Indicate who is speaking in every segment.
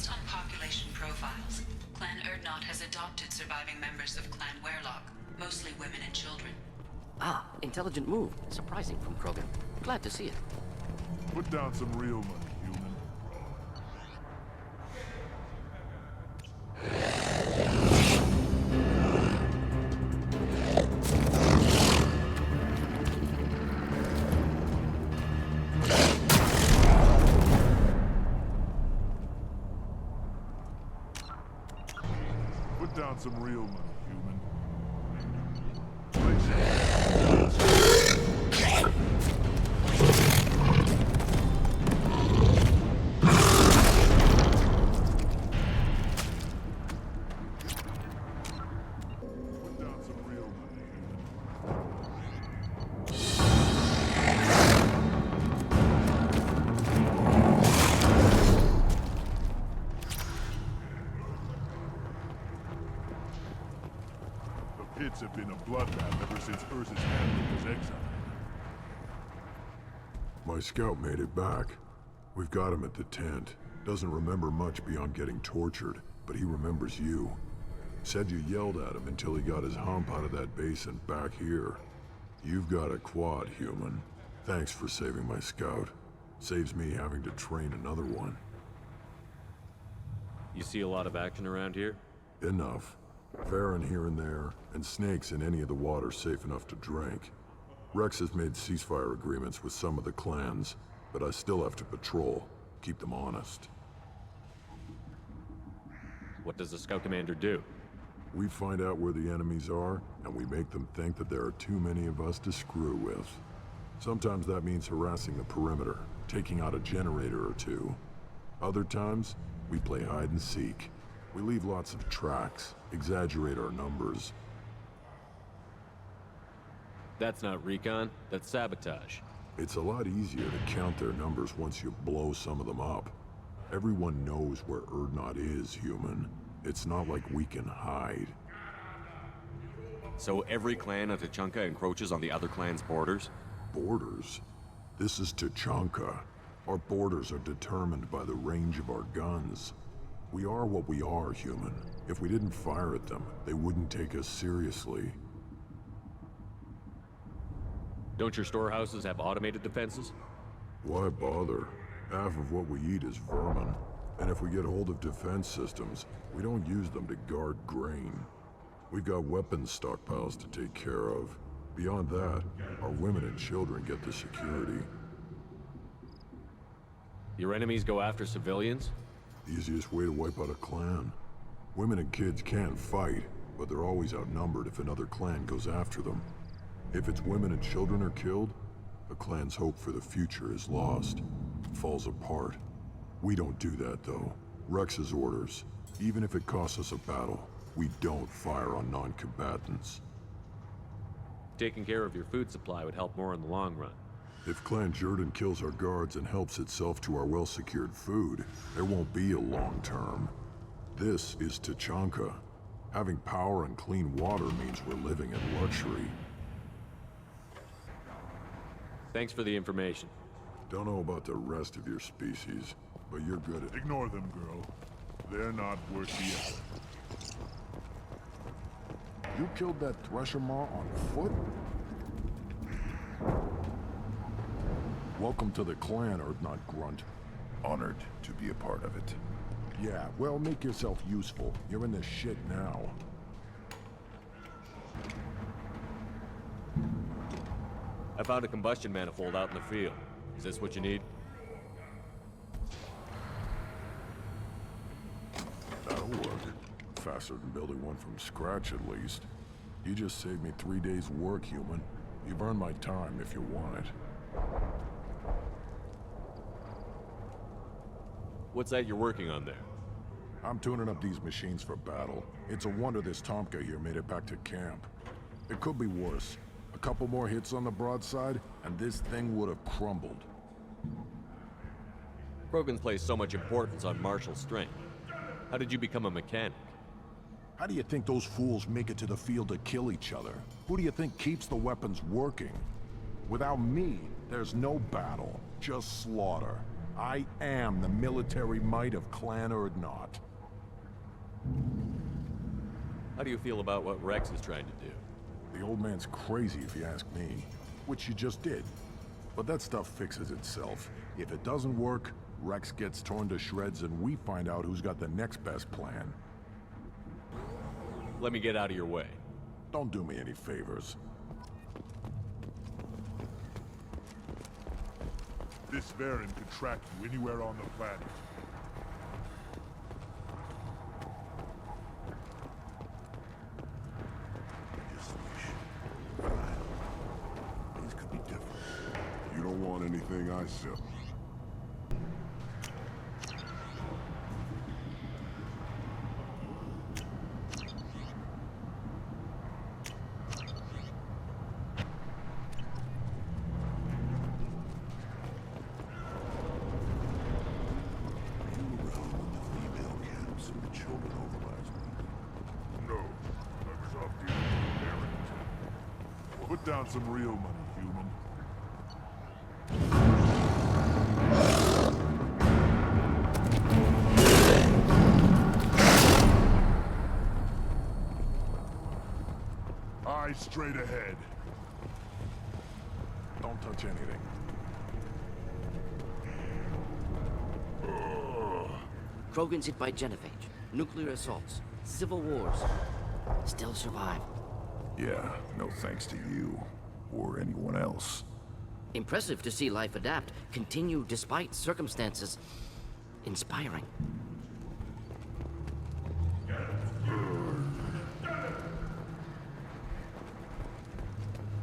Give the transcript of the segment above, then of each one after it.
Speaker 1: Based on population profiles, Clan Erdnot has adopted surviving members of Clan Werlock, mostly women and children.
Speaker 2: Ah, intelligent move. Surprising from Krogan. Glad to see it.
Speaker 3: Put down some real money, human. Put down some real money, human. Pits have been a bloodbath ever since Urza's family was exiled.
Speaker 4: My scout made it back. We've got him at the tent. Doesn't remember much beyond getting tortured, but he remembers you. Said you yelled at him until he got his hump out of that basin back here. You've got a quad, human. Thanks for saving my scout. Saves me having to train another one.
Speaker 5: You see a lot of action around here?
Speaker 4: Enough. Farron here and there, and snakes in any of the water safe enough to drink. Rex has made ceasefire agreements with some of the clans, but I still have to patrol, keep them honest.
Speaker 5: What does the scout commander do?
Speaker 4: We find out where the enemies are, and we make them think that there are too many of us to screw with. Sometimes that means harassing the perimeter, taking out a generator or two. Other times, we play hide and seek. We leave lots of tracks, exaggerate our numbers.
Speaker 5: That's not recon, that's sabotage.
Speaker 4: It's a lot easier to count their numbers once you blow some of them up. Everyone knows where Erdnot is, human. It's not like we can hide.
Speaker 5: So every clan of Tachanka encroaches on the other clan's borders?
Speaker 4: Borders? This is Tachanka. Our borders are determined by the range of our guns. We are what we are, human. If we didn't fire at them, they wouldn't take us seriously.
Speaker 5: Don't your storehouses have automated defenses?
Speaker 4: Why bother? Half of what we eat is vermin. And if we get hold of defense systems, we don't use them to guard grain. We've got weapons stockpiles to take care of. Beyond that, our women and children get the security.
Speaker 5: Your enemies go after civilians?
Speaker 4: Easiest way to wipe out a clan. Women and kids can fight, but they're always outnumbered if another clan goes after them. If its women and children are killed, a clan's hope for the future is lost. Falls apart. We don't do that, though. Rex's orders. Even if it costs us a battle, we don't fire on non-combatants.
Speaker 5: Taking care of your food supply would help more in the long run.
Speaker 4: If Clan Jordan kills our guards and helps itself to our well-secured food, there won't be a long term. This is Tachanka. Having power and clean water means we're living in luxury.
Speaker 5: Thanks for the information.
Speaker 4: Don't know about the rest of your species, but you're good at...
Speaker 3: Ignore them, girl. They're not worth the effort.
Speaker 4: You killed that Thresher Maw on foot? Welcome to the clan, Erdnot Grunt.
Speaker 6: Honored to be a part of it.
Speaker 4: Yeah, well, make yourself useful. You're in this shit now.
Speaker 5: I found a combustion manifold out in the field. Is this what you need?
Speaker 4: That'll work. Faster than building one from scratch, at least. You just saved me 3 days' work, human. You've earned my time if you want it.
Speaker 5: What's that you're working on there?
Speaker 4: I'm tuning up these machines for battle. It's a wonder this Tomka here made it back to camp. It could be worse. A couple more hits on the broadside, and this thing would have crumbled.
Speaker 5: Krogans place so much importance on martial strength. How did you become a mechanic?
Speaker 4: How do you think those fools make it to the field to kill each other? Who do you think keeps the weapons working? Without me, there's no battle, just slaughter.
Speaker 7: I am the military might of Clan Urdnot.
Speaker 5: How do you feel about what Rex is trying to do?
Speaker 4: The old man's crazy if you ask me. Which you just did. But that stuff fixes itself. If it doesn't work, Rex gets torn to shreds and we find out who's got the next best plan.
Speaker 5: Let me get out of your way.
Speaker 4: Don't do me any favors.
Speaker 3: This Varen could track you anywhere on the planet.
Speaker 6: I just wish. Things could be different.
Speaker 3: You don't want anything I sell. Put down some real money, human. Eyes straight ahead.
Speaker 4: Don't touch anything.
Speaker 2: Krogan's hit by genophage, nuclear assaults, civil wars. Still survive.
Speaker 6: Yeah, no thanks to you. Or anyone else.
Speaker 2: Impressive to see life adapt, continue despite circumstances. Inspiring.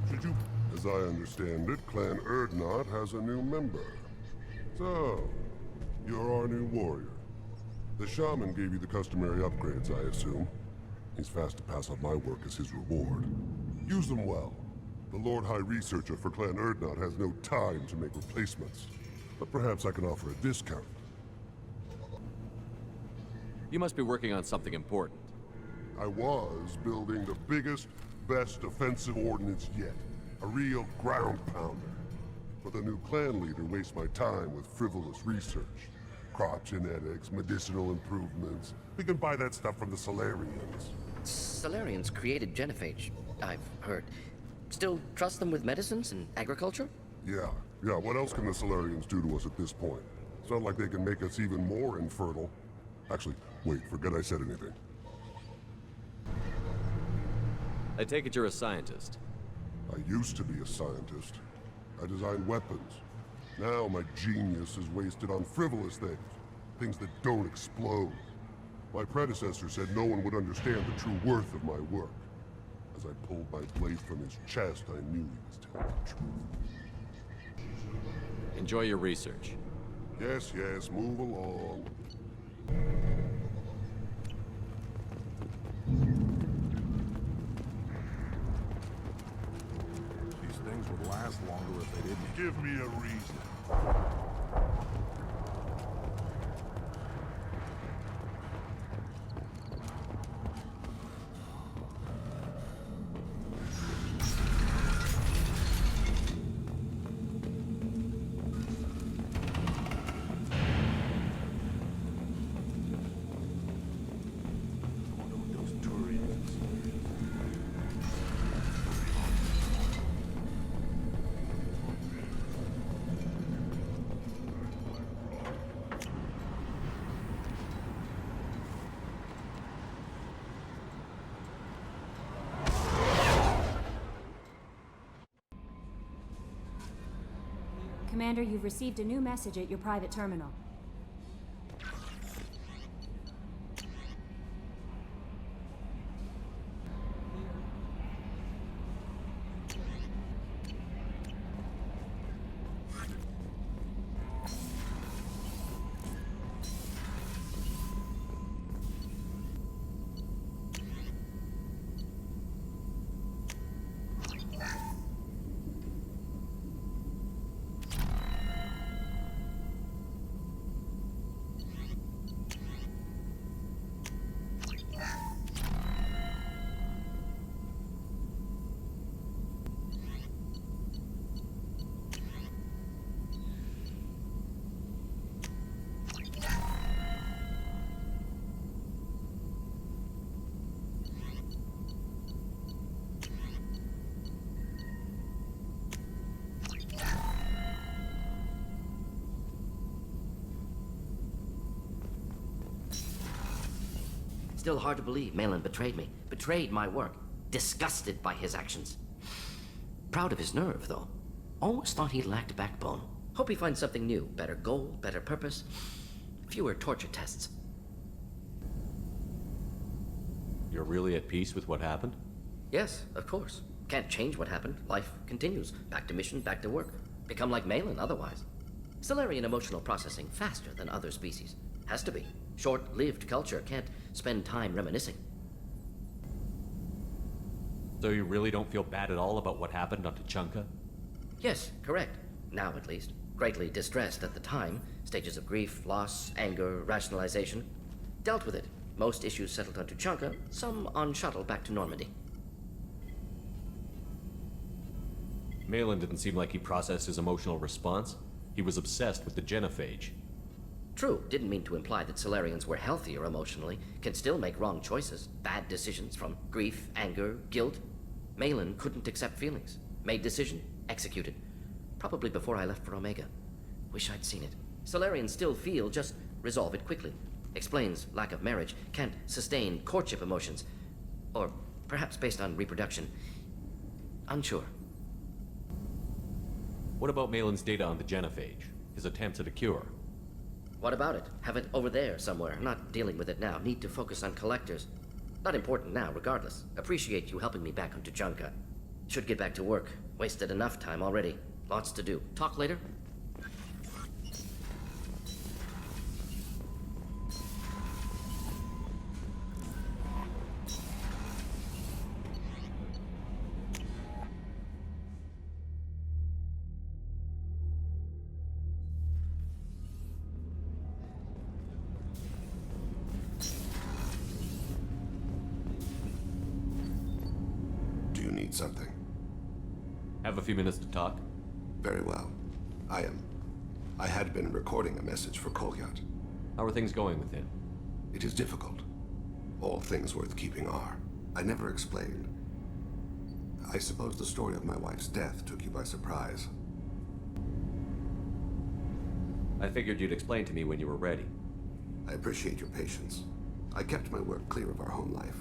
Speaker 3: Should you...
Speaker 8: As I understand it, Clan Urdnot has a new member. So, you're our new warrior. The shaman gave you the customary upgrades, I assume. He's fast to pass on my work as his reward. Use them well. The Lord High Researcher for Clan Urdnot has no time to make replacements. But perhaps I can offer a discount.
Speaker 5: You must be working on something important.
Speaker 8: I was building the biggest, best offensive ordnance yet. A real ground pounder. But the new clan leader wastes my time with frivolous research. Crop genetics, medicinal improvements. We can buy that stuff from the Solarians.
Speaker 2: Solarians created genophage, I've heard. Still trust them with medicines and agriculture?
Speaker 8: Yeah. What else can the Solarians do to us at this point? It's not like they can make us even more infertile. Actually, wait, forget I said anything.
Speaker 5: I take it you're a scientist.
Speaker 8: I used to be a scientist. I designed weapons. Now my genius is wasted on frivolous things. Things that don't explode. My predecessor said no one would understand the true worth of my work. As I pulled my blade from his chest, I knew he was telling the truth.
Speaker 5: Enjoy your research.
Speaker 8: Yes, move along.
Speaker 4: These things would last longer if they didn't.
Speaker 3: Give me a reason.
Speaker 9: Commander, you've received a new message at your private terminal.
Speaker 2: Still hard to believe Malin betrayed me. Betrayed my work. Disgusted by his actions. Proud of his nerve, though. Almost thought he lacked backbone. Hope he finds something new. Better goal, better purpose. Fewer torture tests.
Speaker 5: You're really at peace with what happened?
Speaker 2: Yes, of course. Can't change what happened. Life continues. Back to mission, back to work. Become like Malin otherwise. Solarian emotional processing faster than other species. Has to be. Short-lived culture can't spend time reminiscing.
Speaker 5: So you really don't feel bad at all about what happened on Tuchanka?
Speaker 2: Yes, correct. Now at least. Greatly distressed at the time. Stages of grief, loss, anger, rationalization. Dealt with it. Most issues settled on Tuchanka, some on shuttle back to Normandy.
Speaker 5: Malin didn't seem like he processed his emotional response. He was obsessed with the genophage.
Speaker 2: True, didn't mean to imply that Solarians were healthier emotionally, can still make wrong choices, bad decisions from grief, anger, guilt. Malin couldn't accept feelings. Made decision, executed. Probably before I left for Omega. Wish I'd seen it. Solarians still feel, just resolve it quickly. Explains lack of marriage, can't sustain courtship emotions. Or perhaps based on reproduction. Unsure.
Speaker 5: What about Malin's data on the genophage? His attempts at a cure?
Speaker 2: What about it? Have it over there somewhere. Not dealing with it now. Need to focus on collectors. Not important now, regardless. Appreciate you helping me back on Tuchanka. Should get back to work. Wasted enough time already. Lots to do. Talk later?
Speaker 10: Do you need something?
Speaker 5: Have a few minutes to talk?
Speaker 10: Very well. I had been recording a message for Kolyat.
Speaker 5: How are things going with him?
Speaker 10: It is difficult. All things worth keeping are. I never explained. I suppose the story of my wife's death took you by surprise.
Speaker 5: I figured you'd explain to me when you were ready.
Speaker 10: I appreciate your patience. I kept my work clear of our home life.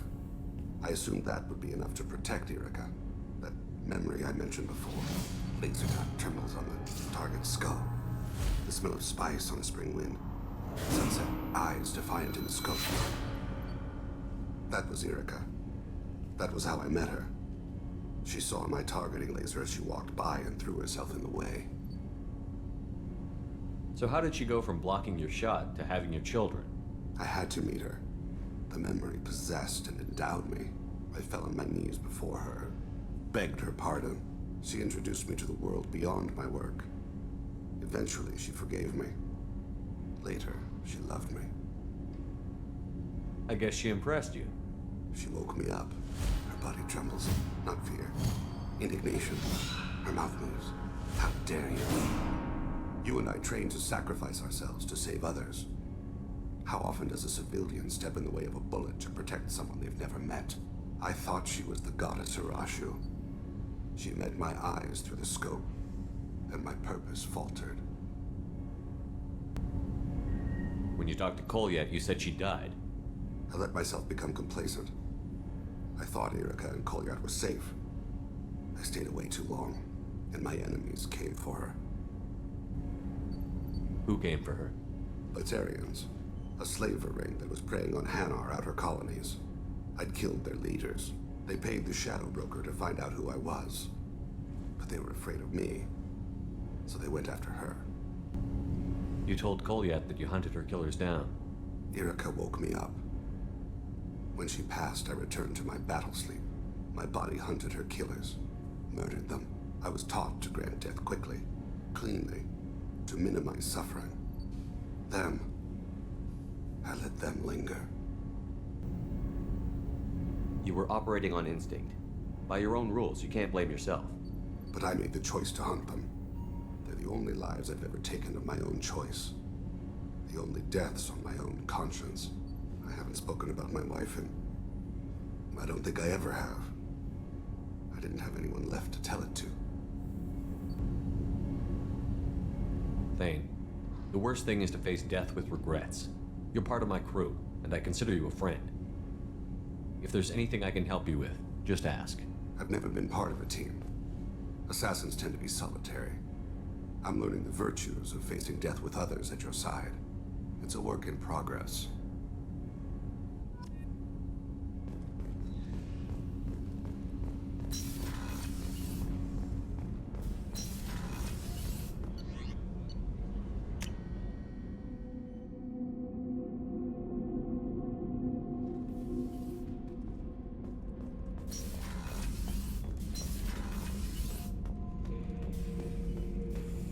Speaker 10: I assumed that would be enough to protect Erica. That memory I mentioned before. Laser dot trembles on the target's skull. The smell of spice on a spring wind. Sunset eyes defiant in the scope. That was Erica. That was how I met her. She saw my targeting laser as she walked by and threw herself in the way.
Speaker 5: So how did she go from blocking your shot to having your children?
Speaker 10: I had to meet her. The memory possessed and endowed me. I fell on my knees before her, begged her pardon. She introduced me to the world beyond my work. Eventually, she forgave me. Later, she loved me.
Speaker 5: I guess she impressed you.
Speaker 10: She woke me up. Her body trembles, not fear. Indignation. Her mouth moves. How dare you? You and I trained to sacrifice ourselves to save others. How often does a civilian step in the way of a bullet to protect someone they've never met? I thought she was the goddess Hirashu. She met my eyes through the scope, and my purpose faltered.
Speaker 5: When you talked to Kolyat, you said she died.
Speaker 10: I let myself become complacent. I thought Erica and Kolyat were safe. I stayed away too long, and my enemies came for her.
Speaker 5: Who came for her?
Speaker 10: Batarians. A slaver ring that was preying on Hanar outer colonies. I'd killed their leaders. They paid the Shadow Broker to find out who I was. But they were afraid of me, so they went after her.
Speaker 5: You told Kolyat that you hunted her killers down.
Speaker 10: Erica woke me up. When she passed, I returned to my battle sleep. My body hunted her killers, murdered them. I was taught to grant death quickly, cleanly, to minimize suffering. Them, I let them linger.
Speaker 5: You were operating on instinct. By your own rules, you can't blame yourself.
Speaker 10: But I made the choice to hunt them. They're the only lives I've ever taken of my own choice. The only deaths on my own conscience. I haven't spoken about my wife, and I don't think I ever have. I didn't have anyone left to tell it to.
Speaker 5: Thane, the worst thing is to face death with regrets. You're part of my crew, and I consider you a friend. If there's anything I can help you with, just ask.
Speaker 10: I've never been part of a team. Assassins tend to be solitary. I'm learning the virtues of facing death with others at your side. It's a work in progress.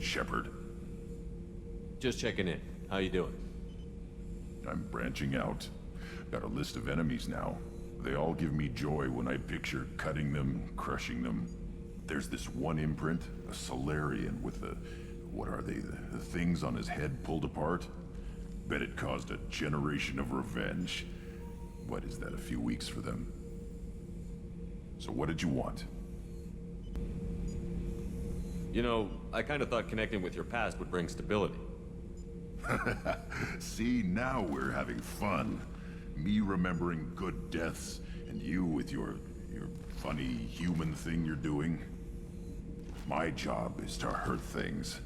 Speaker 3: Shepard,
Speaker 5: Just checking in. How you doing?
Speaker 3: I'm branching out. Got a list of enemies now. They all give me joy when I picture cutting them, crushing them. There's this one imprint, a Solarian with the... what are they? The things on his head pulled apart? Bet it caused a generation of revenge. What is that, a few weeks for them? So what did you want?
Speaker 5: You know, I kind of thought connecting with your past would bring stability.
Speaker 3: See, now we're having fun. Me remembering good deaths, and you with your funny human thing you're doing. My job is to hurt things.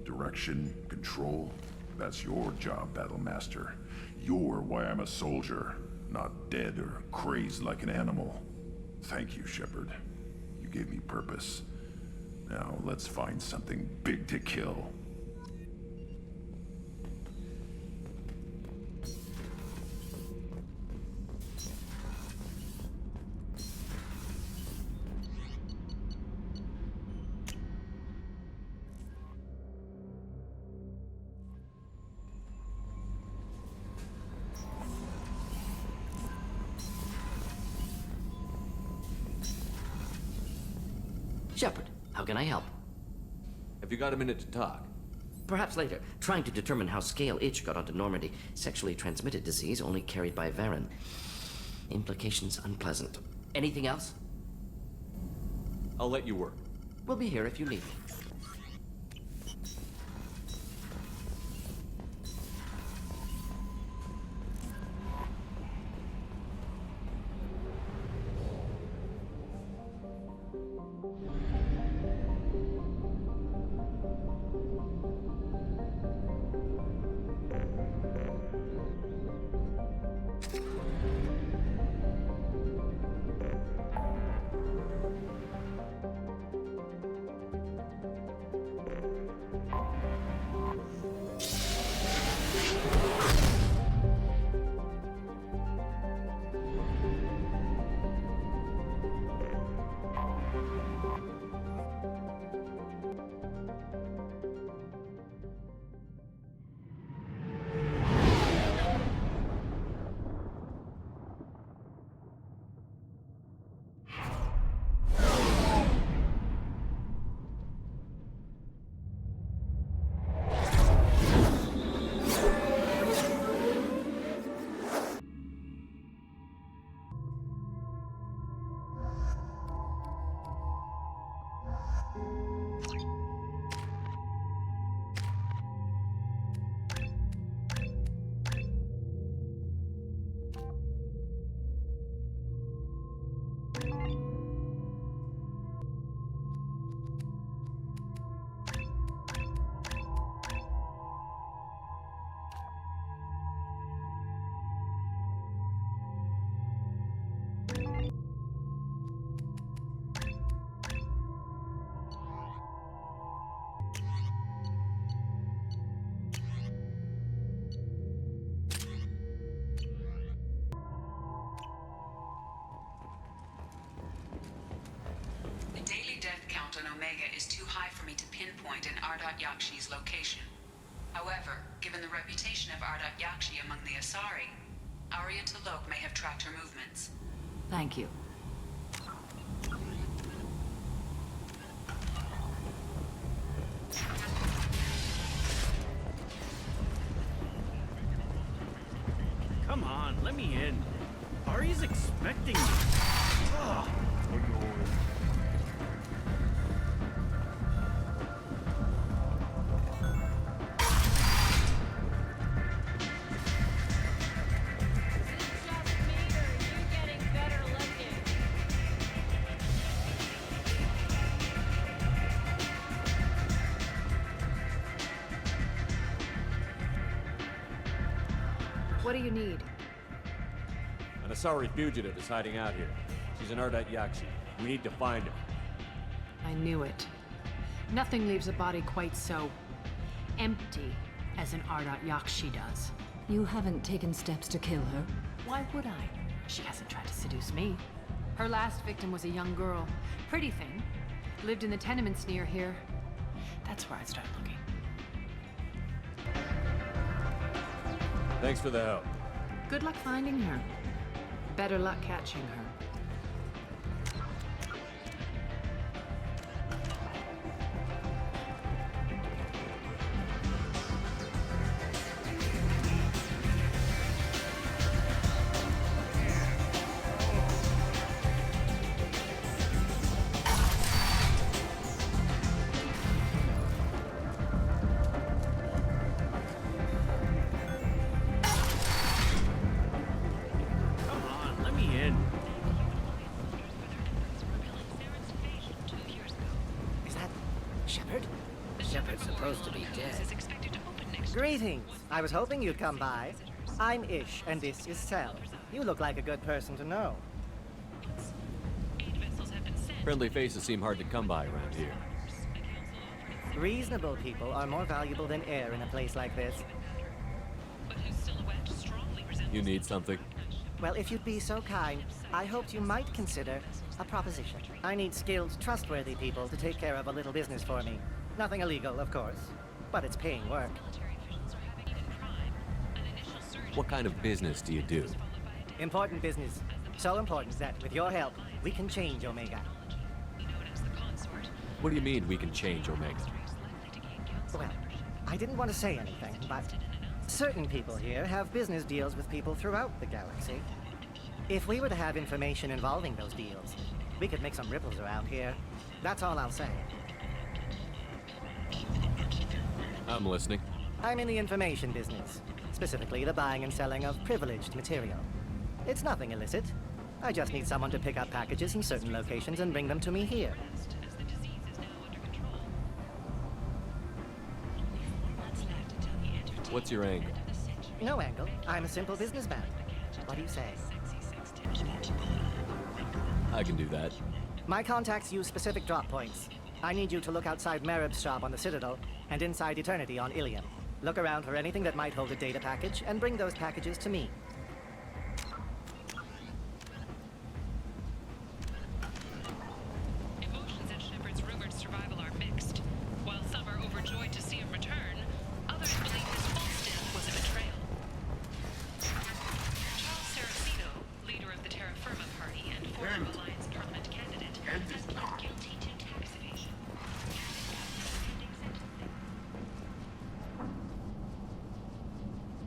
Speaker 3: Direction, control, that's your job, Battlemaster. You're why I'm a soldier, not dead or crazed like an animal. Thank you, Shepard. You gave me purpose. Now, let's find something big to kill.
Speaker 2: Shepard, how can I help?
Speaker 5: Have you got a minute to talk?
Speaker 2: Perhaps later. Trying to determine how scale itch got onto Normandy. Sexually transmitted disease only carried by Varen. Implications unpleasant. Anything else?
Speaker 5: I'll let you work.
Speaker 2: We'll be here if you need me.
Speaker 1: The daily death count on Omega is too high for me to pinpoint an Ardat Yakshi's location. However, given the reputation of Ardat Yakshi among the Asari, Arya T'Loak may have tracked her movements.
Speaker 9: Thank you.
Speaker 11: Come on, let me in. Ari's expecting me. Ugh.
Speaker 12: Is it just me, or are you getting better What do you need?
Speaker 5: An Asari fugitive is hiding out here. She's an Ardat Yakshi. We need to find her.
Speaker 12: I knew it. Nothing leaves a body quite so empty as an Ardat Yakshi does.
Speaker 9: You haven't taken steps to kill her?
Speaker 12: Why would I? She hasn't tried to seduce me. Her last victim was a young girl. Pretty thing. Lived in the tenements near here. That's where I'd start looking.
Speaker 5: Thanks for the help.
Speaker 12: Good luck finding her. Better luck catching her.
Speaker 13: Greetings. I was hoping you'd come by. I'm Ish, and this is Sel. You look like a good person to know.
Speaker 5: Friendly faces seem hard to come by around here.
Speaker 13: Reasonable people are more valuable than air in a place like this.
Speaker 5: You need something?
Speaker 13: Well, if you'd be so kind, I hoped you might consider a proposition. I need skilled, trustworthy people to take care of a little business for me. Nothing illegal, of course, but it's paying work.
Speaker 5: What kind of business do you do?
Speaker 13: Important business. So important that, with your help, we can change Omega.
Speaker 5: What do you mean we can change Omega?
Speaker 13: Well, I didn't want to say anything, but certain people here have business deals with people throughout the galaxy. If we were to have information involving those deals, we could make some ripples around here. That's all I'll say.
Speaker 5: I'm listening.
Speaker 13: I'm in the information business. Specifically the buying and selling of privileged material. It's nothing illicit. I just need someone to pick up packages in certain locations and bring them to me here.
Speaker 5: What's your angle?
Speaker 13: No angle. I'm a simple businessman. What do you say?
Speaker 5: I can do that.
Speaker 13: My contacts use specific drop points. I need you to look outside Marib's shop on the Citadel and inside Eternity on Ilium. Look around for anything that might hold a data package and bring those packages to me.
Speaker 1: Emotions at Shepard's rumored survival are mixed. While some are overjoyed to see him return, others believe his false death was a betrayal. Charles Saraceno, leader of the Terra Firma Party and former Alliance Parliament candidate, has pled guilty to tax evasion.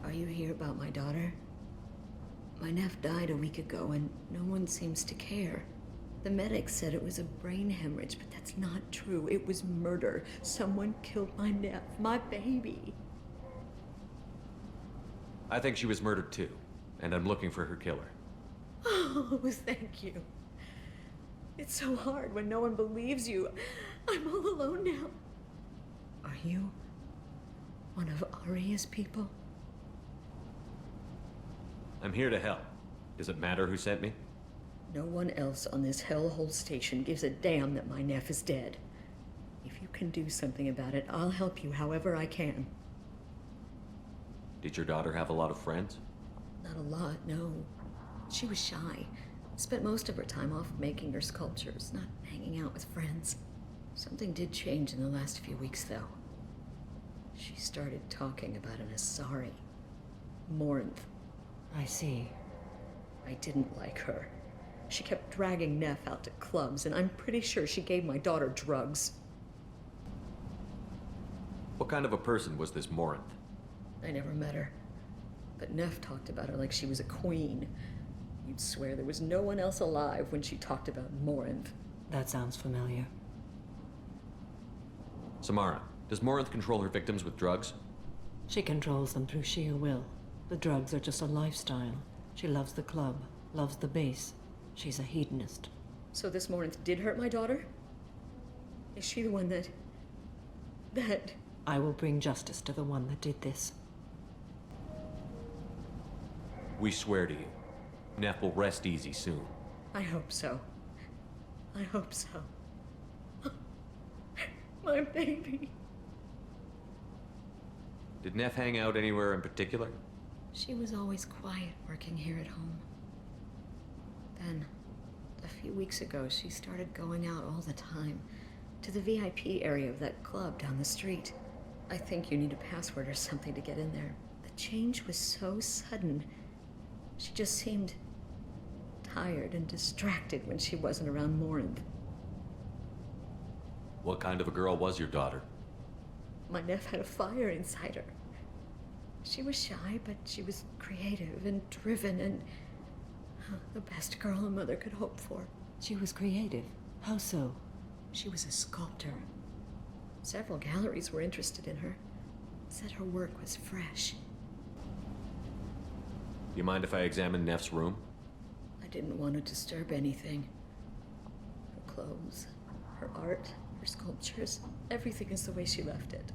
Speaker 14: Are you here about my daughter? My nephew died a week ago and no one seems to care. The medics said it was a brain hemorrhage, but that's not true. It was murder. Someone killed my nephew, my baby.
Speaker 5: I think she was murdered too, and I'm looking for her killer.
Speaker 14: Oh, thank you. It's so hard when no one believes you. I'm all alone now. Are you one of Aria's people?
Speaker 5: I'm here to help. Does it matter who sent me?
Speaker 14: No one else on this hellhole station gives a damn that my nephew is dead. If you can do something about it, I'll help you however I can.
Speaker 5: Did your daughter have a lot of friends?
Speaker 14: Not a lot, no. She was shy. Spent most of her time off making her sculptures, not hanging out with friends. Something did change in the last few weeks, though. She started talking about an Asari. Morinth.
Speaker 9: I see.
Speaker 14: I didn't like her. She kept dragging Neff out to clubs, and I'm pretty sure she gave my daughter drugs.
Speaker 5: What kind of a person was this Morinth?
Speaker 14: I never met her. But Neff talked about her like she was a queen. You'd swear there was no one else alive when she talked about Morinth.
Speaker 9: That sounds familiar.
Speaker 5: Samara, does Morinth control her victims with drugs?
Speaker 9: She controls them through sheer will. The drugs are just a lifestyle. She loves the club, loves the base. She's a hedonist.
Speaker 14: So this Morinth did hurt my daughter? Is she the one that...
Speaker 9: I will bring justice to the one that did this.
Speaker 5: We swear to you, Neff will rest easy soon.
Speaker 14: I hope so. I hope so. My baby.
Speaker 5: Did Neff hang out anywhere in particular?
Speaker 14: She was always quiet working here at home. Then, a few weeks ago, she started going out all the time to the VIP area of that club down the street. I think you need a password or something to get in there. The change was so sudden. She just seemed tired and distracted when she wasn't around Morinth.
Speaker 5: What kind of a girl was your daughter?
Speaker 14: My Neff had a fire inside her. She was shy, but she was creative and driven and the best girl a mother could hope for.
Speaker 9: She was creative. How so?
Speaker 14: She was a sculptor. Several galleries were interested in her. Said her work was fresh.
Speaker 5: Do you mind if I examine Neff's room?
Speaker 14: I didn't want to disturb anything. Her clothes, her art, her sculptures, everything is the way she left it.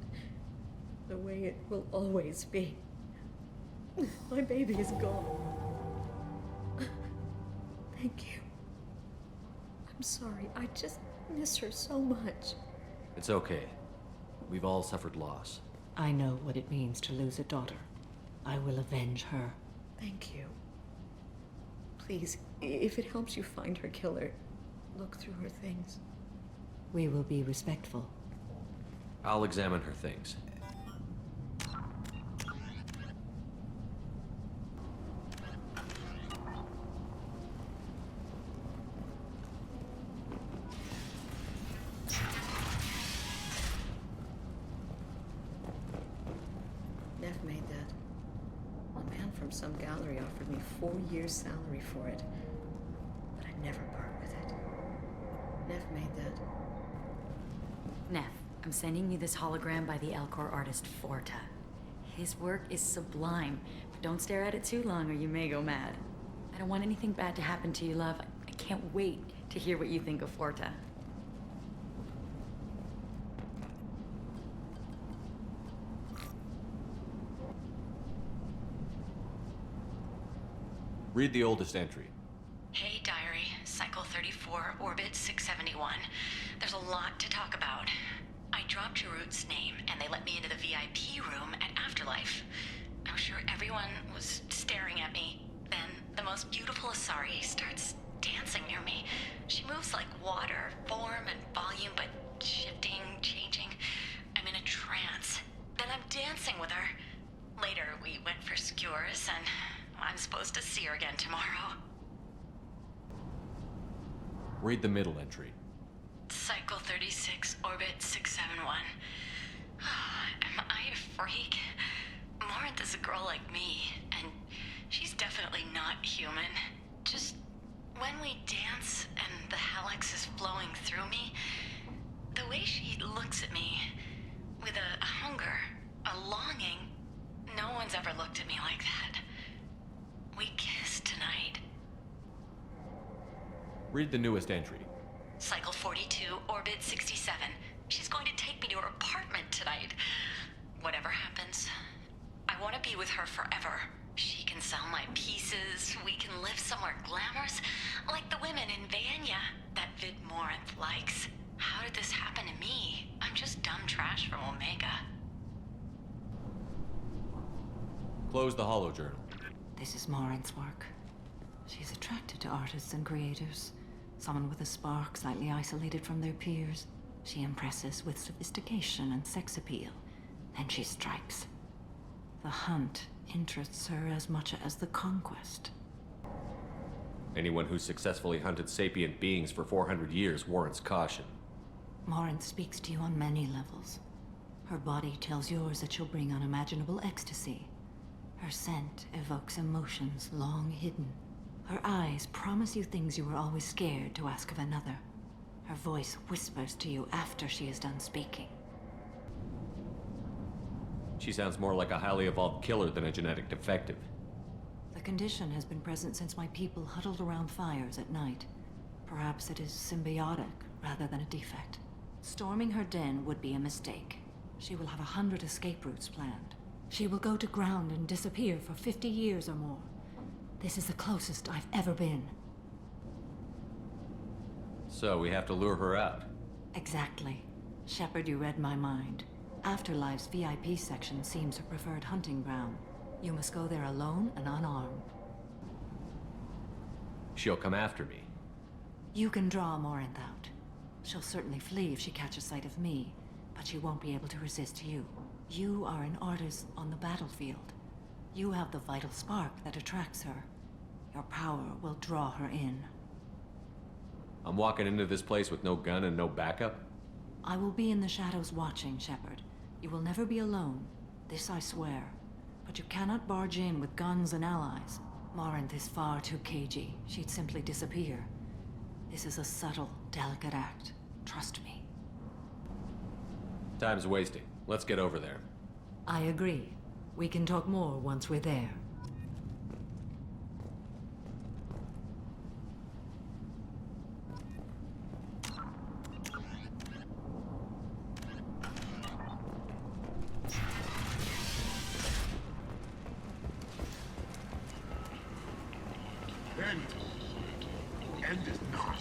Speaker 14: The way it will always be. My baby is gone. Thank you. I'm sorry. I just miss her so much.
Speaker 5: It's okay. We've all suffered loss.
Speaker 9: I know what it means to lose a daughter. I will avenge her.
Speaker 14: Thank you. Please, if it helps you find her killer, look through her things.
Speaker 9: We will be respectful.
Speaker 5: I'll examine her things.
Speaker 14: Neff made that. A man from some gallery offered me 4 years' salary for it, but I'd never part with it. Neff made that.
Speaker 15: Neff, I'm sending you this hologram by the Elcor artist Forta. His work is sublime, but don't stare at it too long or you may go mad. I don't want anything bad to happen to you, love. I can't wait to hear what you think of Forta.
Speaker 5: Read the oldest entry.
Speaker 15: Hey, diary. Cycle 34, orbit 671. There's a lot to talk about. I dropped Jarut's name, and they let me into the VIP room at Afterlife. I'm sure everyone was staring at me. Then, the most beautiful Asari starts dancing near me. She moves like water, form and volume, but shifting, changing. I'm in a trance. Then I'm dancing with her. Later, we went for skewers, and I'm supposed to see her again tomorrow.
Speaker 5: Read the middle entry.
Speaker 15: Cycle 36, orbit 671. Am I a freak? Morinth is a girl like me, and she's definitely not human. Just when we dance and the helix is flowing through me, the way she looks at me with a hunger, a longing, no one's ever looked at me like that. We kissed tonight.
Speaker 5: Read the newest entry.
Speaker 15: Cycle 42, orbit 67. She's going to take me to her apartment tonight. Whatever happens, I want to be with her forever. She can sell my pieces. We can live somewhere glamorous, like the women in Vanya that Vid Morinth likes. How did this happen to me? I'm just dumb trash from Omega.
Speaker 5: Close the holojournal.
Speaker 9: This is Morinth's work. She's attracted to artists and creators. Someone with a spark, slightly isolated from their peers. She impresses with sophistication and sex appeal. Then she strikes. The hunt interests her as much as the conquest.
Speaker 5: Anyone who's successfully hunted sapient beings for 400 years warrants caution.
Speaker 9: Morinth speaks to you on many levels. Her body tells yours that she'll bring unimaginable ecstasy. Her scent evokes emotions long hidden. Her eyes promise you things you were always scared to ask of another. Her voice whispers to you after she is done speaking.
Speaker 5: She sounds more like a highly evolved killer than a genetic defective.
Speaker 9: The condition has been present since my people huddled around fires at night. Perhaps it is symbiotic rather than a defect. Storming her den would be a mistake. She will have 100 escape routes planned. She will go to ground and disappear for 50 years or more. This is the closest I've ever been.
Speaker 5: So we have to lure her out.
Speaker 9: Exactly. Shepard, you read my mind. Afterlife's VIP section seems her preferred hunting ground. You must go there alone and unarmed.
Speaker 5: She'll come after me.
Speaker 9: You can draw Morinth out. She'll certainly flee if she catches sight of me, but she won't be able to resist you. You are an artist on the battlefield. You have the vital spark that attracts her. Your power will draw her in.
Speaker 5: I'm walking into this place with no gun and no backup?
Speaker 9: I will be in the shadows watching, Shepard. You will never be alone. This I swear. But you cannot barge in with guns and allies. Morinth is far too cagey. She'd simply disappear. This is a subtle, delicate act. Trust me.
Speaker 5: Time's wasting. Let's get over there.
Speaker 9: I agree. We can talk more once we're there.
Speaker 3: End is not.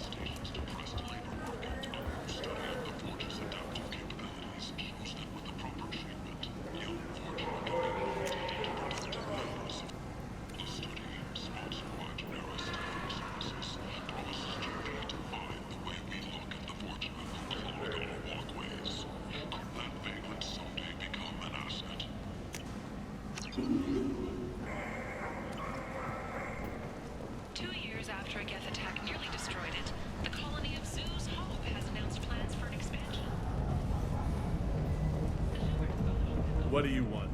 Speaker 16: What do you want?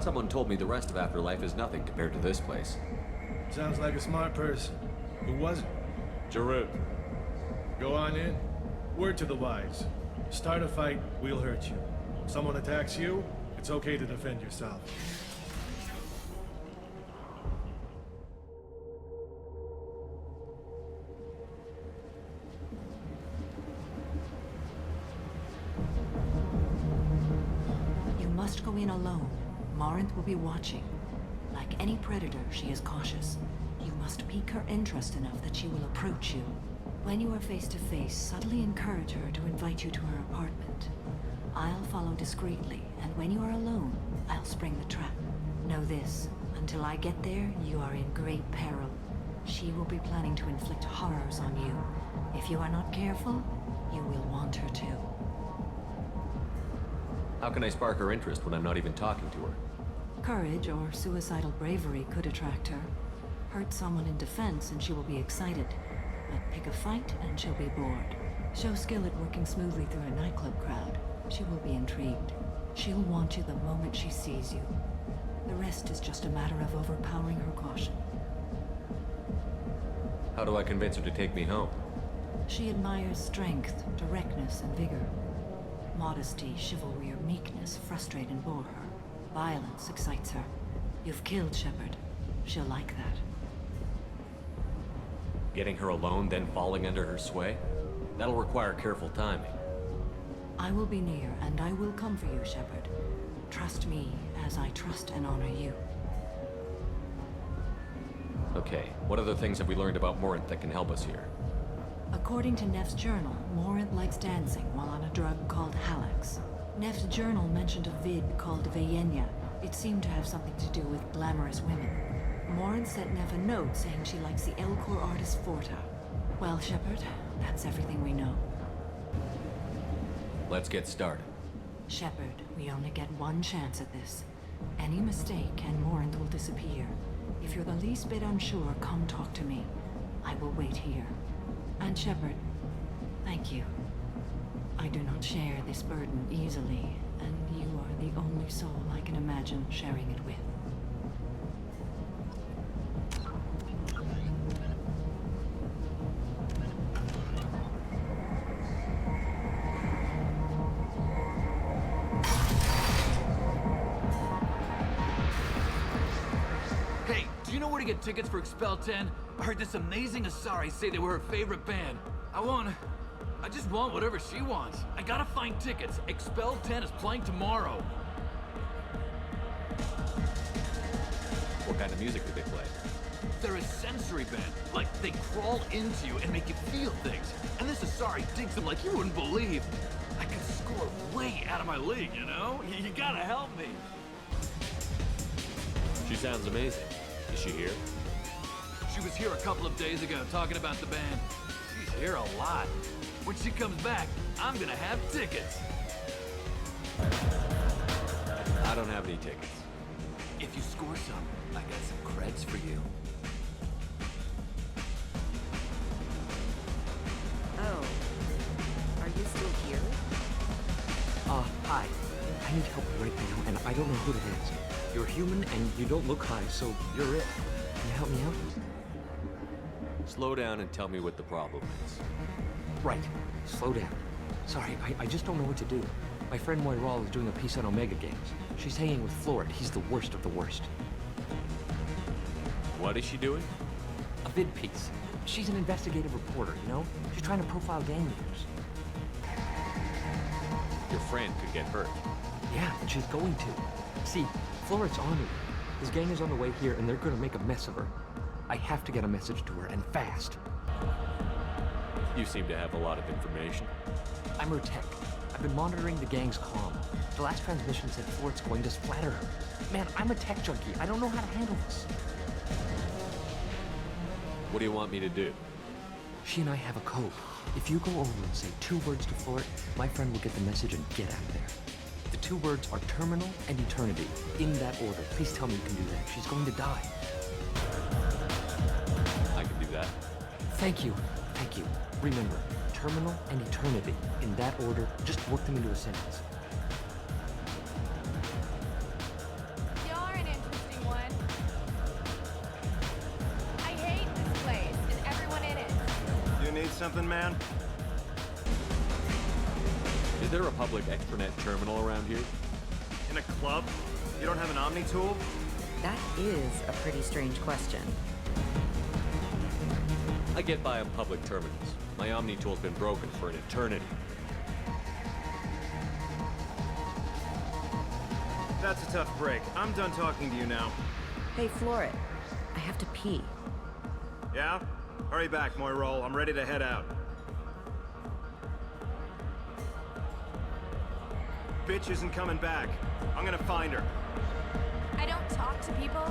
Speaker 5: Someone told me the rest of Afterlife is nothing compared to this place.
Speaker 16: Sounds like a smart person. Who was it?
Speaker 5: Jarut.
Speaker 16: Go on in. Word to the wise. Start a fight, we'll hurt you. If someone attacks you, it's okay to defend yourself.
Speaker 9: Must go in alone. Morinth will be watching. Like any predator, she is cautious. You must pique her interest enough that she will approach you. When you are face to face, subtly encourage her to invite you to her apartment. I'll follow discreetly, and when you are alone, I'll spring the trap. Know this, until I get there, you are in great peril. She will be planning to inflict horrors on you. If you are not careful, you will want her to.
Speaker 5: How can I spark her interest when I'm not even talking to her?
Speaker 9: Courage or suicidal bravery could attract her. Hurt someone in defense and she will be excited. But pick a fight and she'll be bored. Show skill at working smoothly through a nightclub crowd. She will be intrigued. She'll want you the moment she sees you. The rest is just a matter of overpowering her caution.
Speaker 5: How do I convince her to take me home?
Speaker 9: She admires strength, directness, and vigor. Modesty, chivalry, or meekness frustrate and bore her. Violence excites her. You've killed Shepard. She'll like that.
Speaker 5: Getting her alone, then falling under her sway? That'll require careful timing.
Speaker 9: I will be near, and I will come for you, Shepard. Trust me, as I trust and honor you.
Speaker 5: Okay, what other things have we learned about Morinth that can help us here?
Speaker 9: According to Neff's journal, Morinth likes dancing while on a drug called Halax. Neff's journal mentioned a vid called Vayenya. It seemed to have something to do with glamorous women. Morinth sent Neff a note saying she likes the Elcor artist Forta. Well, Shepard, that's everything we know.
Speaker 5: Let's get started.
Speaker 9: Shepard, we only get one chance at this. Any mistake and Morinth will disappear. If you're the least bit unsure, come talk to me. I will wait here. And Shepard, thank you. I do not share this burden easily, and you are the only soul I can imagine sharing it with.
Speaker 17: Hey, do you know where to get tickets for Expel 10? I heard this amazing Asari say they were her favorite band. I just want whatever she wants. I gotta find tickets. Expel 10 is playing tomorrow.
Speaker 5: What kind of music do they play?
Speaker 17: They're a sensory band. Like, they crawl into you and make you feel things. And this Asari digs them like you wouldn't believe. I could score way out of my league, you know? You gotta help me.
Speaker 5: She sounds amazing. Is she here?
Speaker 17: She was here a couple of days ago talking about the band. She's here a lot. When she comes back, I'm gonna have tickets.
Speaker 5: I don't have any tickets.
Speaker 17: If you score some, I got some creds for you.
Speaker 18: Oh. Are you still here?
Speaker 19: Hi. I need help right now, and I don't know who it is. You're human, and you don't look high, so you're it. Can you help me out?
Speaker 5: Slow down and tell me what the problem is.
Speaker 19: Right. Slow down. Sorry, I just don't know what to do. My friend Moiral is doing a piece on Omega Games. She's hanging with Florid. He's the worst of the worst.
Speaker 5: What is she doing?
Speaker 19: A vid piece. She's an investigative reporter, you know? She's trying to profile gang leaders.
Speaker 5: Your friend could get hurt.
Speaker 19: Yeah, and she's going to. See, Florid's on it. His gang is on the way here, and they're gonna make a mess of her. I have to get a message to her, and fast.
Speaker 5: You seem to have a lot of information.
Speaker 19: I'm her tech. I've been monitoring the gang's comm. The last transmission said Florid's going to splatter her. Man, I'm a tech junkie. I don't know how to handle this.
Speaker 5: What do you want me to do?
Speaker 19: She and I have a code. If you go over and say 2 words to Florid, my friend will get the message and get out of there. The 2 words are terminal and eternity. In that order. Please tell me you can do that. She's going to die.
Speaker 5: I can do that.
Speaker 19: Thank you. Thank you. Remember, terminal and eternity. In that order, just work them into a sentence.
Speaker 20: You're an interesting one. I hate this place and everyone in it.
Speaker 21: You need something, man?
Speaker 5: Is there a public extranet terminal around here?
Speaker 21: In a club? You don't have an Omni tool?
Speaker 18: That is a pretty strange question.
Speaker 5: I get by on public terminals. My Omni tool's been broken for an eternity.
Speaker 21: That's a tough break. I'm done talking to you now.
Speaker 18: Hey, Florid. I have to pee.
Speaker 21: Yeah? Hurry back, Moiral. I'm ready to head out. Bitch isn't coming back. I'm gonna find her.
Speaker 20: I don't talk to people.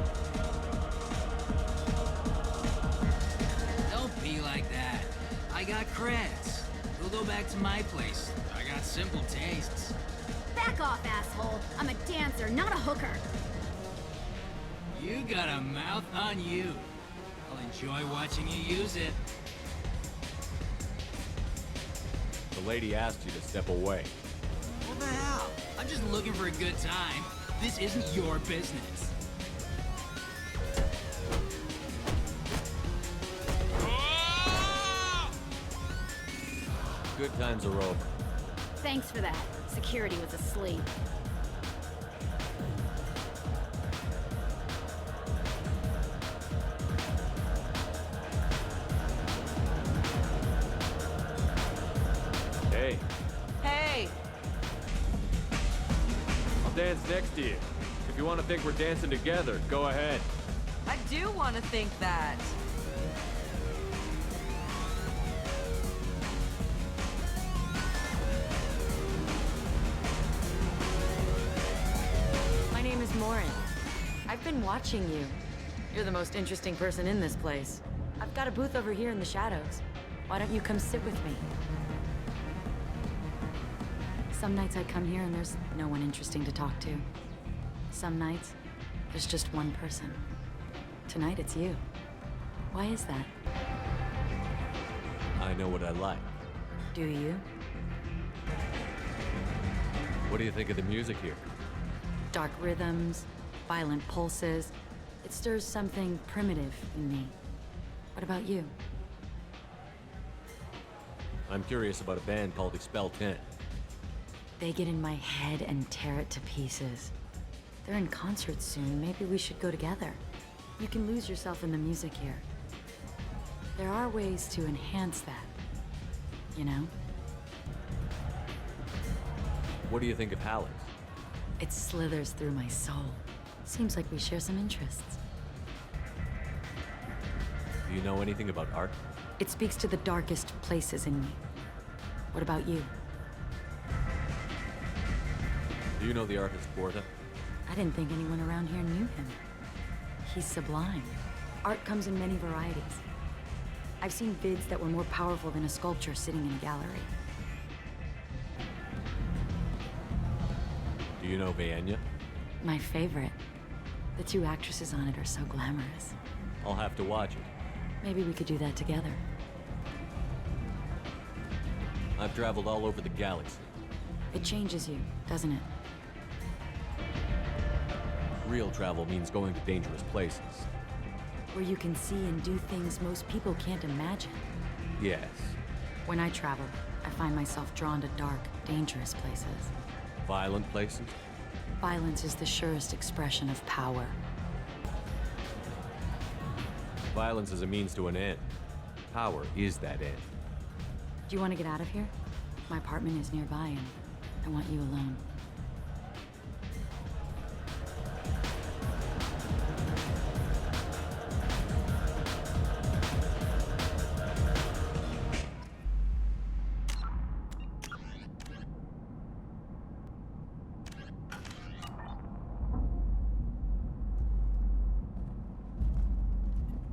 Speaker 22: Don't be like that. I got creds. We'll go back to my place. I got simple tastes.
Speaker 20: Back off, asshole. I'm a dancer, not a hooker.
Speaker 22: You got a mouth on you. I'll enjoy watching you use it.
Speaker 5: The lady asked you to step away.
Speaker 22: What the hell? I'm just looking for a good time. This isn't your business.
Speaker 5: Good times are over.
Speaker 20: Thanks for that. Security was asleep.
Speaker 5: Hey,
Speaker 18: Hey!
Speaker 5: I'll dance next to you. If you want to think we're dancing together, go ahead.
Speaker 18: I do want to think that. My name is Morin. I've been watching you. You're the most interesting person in this place. I've got a booth over here in the shadows. Why don't you come sit with me? Some nights I come here and there's no one interesting to talk to. Some nights, there's just one person. Tonight it's you. Why is that?
Speaker 5: I know what I like.
Speaker 9: Do you?
Speaker 5: What do you think of the music here?
Speaker 9: Dark rhythms, violent pulses. It stirs something primitive in me. What about you?
Speaker 5: I'm curious about a band called Expel 10.
Speaker 9: They get in my head and tear it to pieces. They're in concert soon. Maybe we should go together. You can lose yourself in the music here. There are ways to enhance that, you know?
Speaker 5: What do you think of Halleck's?
Speaker 9: It slithers through my soul. Seems like we share some interests.
Speaker 5: Do you know anything about art?
Speaker 18: It speaks to the darkest places in me. What about you?
Speaker 5: Do you know the artist Porta?
Speaker 18: I didn't think anyone around here knew him. He's sublime. Art comes in many varieties. I've seen vids that were more powerful than a sculpture sitting in a gallery.
Speaker 5: Do you know Vaenya?
Speaker 18: My favorite. The two actresses on it are so glamorous.
Speaker 5: I'll have to watch it.
Speaker 18: Maybe we could do that together.
Speaker 5: I've traveled all over the galaxy.
Speaker 18: It changes you, doesn't it?
Speaker 5: Real travel means going to dangerous places.
Speaker 18: Where you can see and do things most people can't imagine.
Speaker 5: Yes.
Speaker 18: When I travel, I find myself drawn to dark, dangerous places.
Speaker 5: Violent places?
Speaker 18: Violence is the surest expression of power.
Speaker 5: Violence is a means to an end. Power is that end.
Speaker 18: Do you want to get out of here? My apartment is nearby and I want you alone.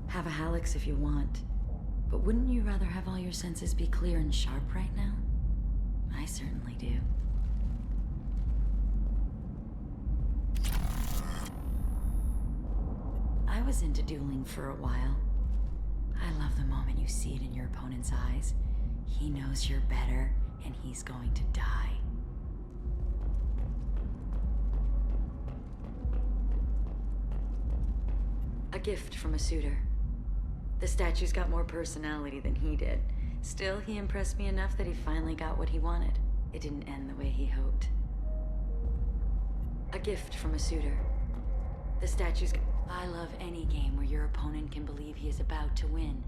Speaker 18: Have a Hallex if you want, but wouldn't you rather have all your senses be clear and sharp right now? I certainly do. I was into dueling for a while. I love the moment you see it in your opponent's eyes. He knows you're better, and he's going to die. A gift from a suitor. The statue's got more personality than he did. Still, he impressed me enough that he finally got what he wanted. It didn't end the way he hoped. A gift from a suitor. The statue's... I love any game where your opponent can believe he is about to win,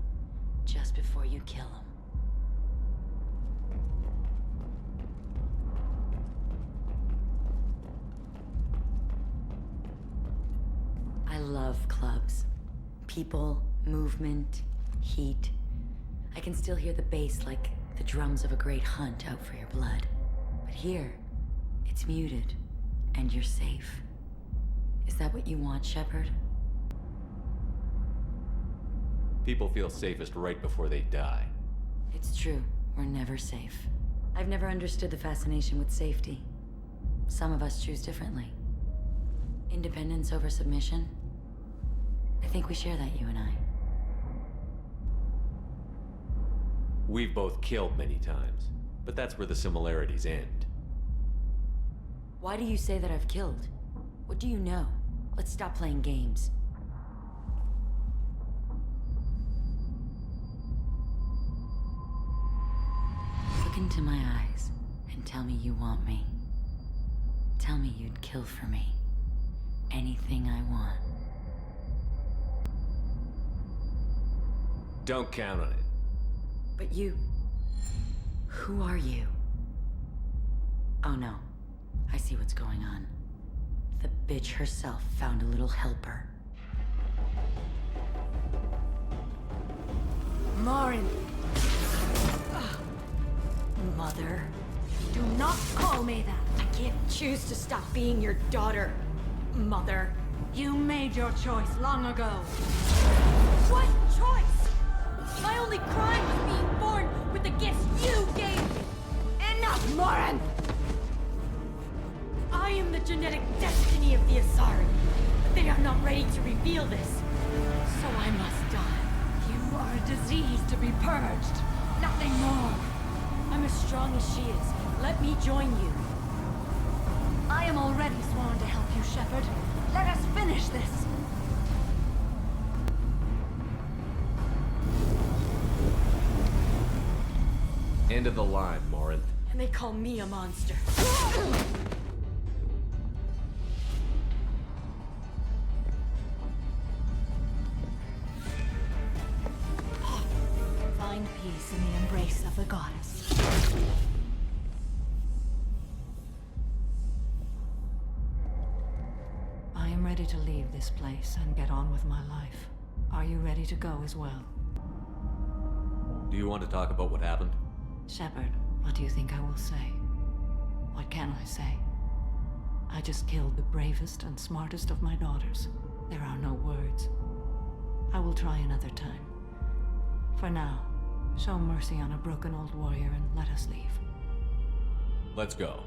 Speaker 18: just before you kill him. I love clubs. People, movement, heat. I can still hear the bass like the drums of a great hunt out for your blood. But here, it's muted, and you're safe. Is that what you want, Shepard?
Speaker 5: People feel safest right before they die.
Speaker 18: It's true. We're never safe. I've never understood the fascination with safety. Some of us choose differently. Independence over submission? I think we share that, you and I.
Speaker 5: We've both killed many times, but that's where the similarities end.
Speaker 18: Why do you say that I've killed? What do you know? Let's stop playing games. Look into my eyes and tell me you want me. Tell me you'd kill for me. Anything I want.
Speaker 5: Don't count on it.
Speaker 18: But you... Who are you? Oh no. I see what's going on. The bitch herself found a little helper. Marin! Mother. Do not call me that! I can't choose to stop being your daughter, Mother. You made your choice long ago. What choice? My only crime was being born with the gifts you gave me! Enough, Morin! I am the genetic destiny of the Asari, but they are not ready to reveal this. So I must die. You are a disease to be purged. Nothing more. I'm as strong as she is. Let me join you. I am already sworn to help you, Shepard. Let us finish this.
Speaker 5: End of the line, Morin.
Speaker 18: And they call me a monster. Find peace in the embrace of the goddess.
Speaker 9: I am ready to leave this place and get on with my life. Are you ready to go as well?
Speaker 5: Do you want to talk about what happened?
Speaker 9: Shepard, what do you think I will say? What can I say? I just killed the bravest and smartest of my daughters. There are no words. I will try another time. For now, show mercy on a broken old warrior and let us leave.
Speaker 5: Let's go.